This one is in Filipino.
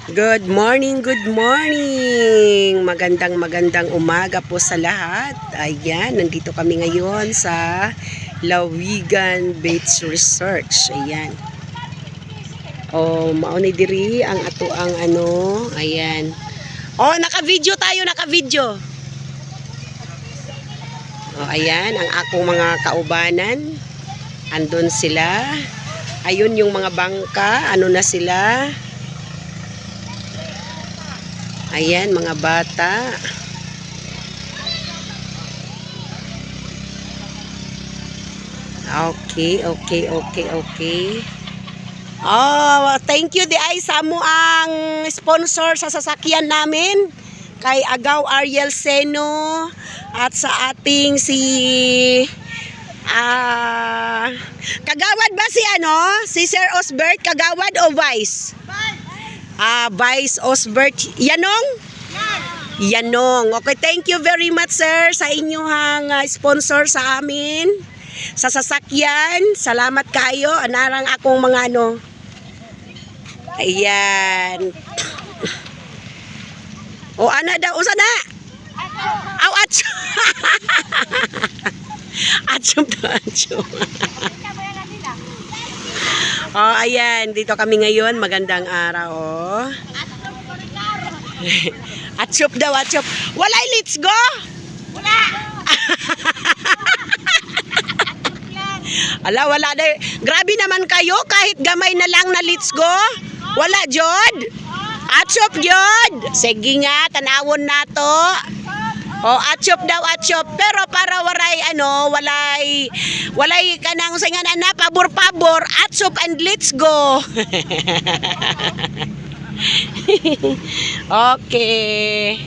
Good morning, good morning. Magandang umaga po sa lahat. Ayan, nandito kami ngayon sa Lawigan Beach Research. Ayan. Mauni diri ang ato ang ano. Ayan. Naka-video tayo, naka-video. Ayan, ang akong mga kaubanan. Andun sila. Ayun yung mga bangka. Ano na sila? Ayan, mga bata. Okay. Thank you di ay sa mo ang sponsor sa sasakyan namin kay Agaw Ariel Seno at sa ating si Kagawad ba si Sir Osbert Kagawad o Vice? Vice Osbert Yanong. Okay, thank you very much sir sa inyong sponsor sa amin sa sasakyan. Salamat kayo. Anarang akong mga Ayan. Ana daw usa na. Atchum. Ayan, dito kami ngayon. Magandang araw, Atchop daw. Walay, let's go! Wala! Wala na. Grabe naman kayo, kahit gamay na lang na let's go. Wala, Jod? Atchop, Jod! Sige nga, tanawon na to. Atchop daw. Pero para walay kanang singanan na pabor, atchop and let's go. Okay.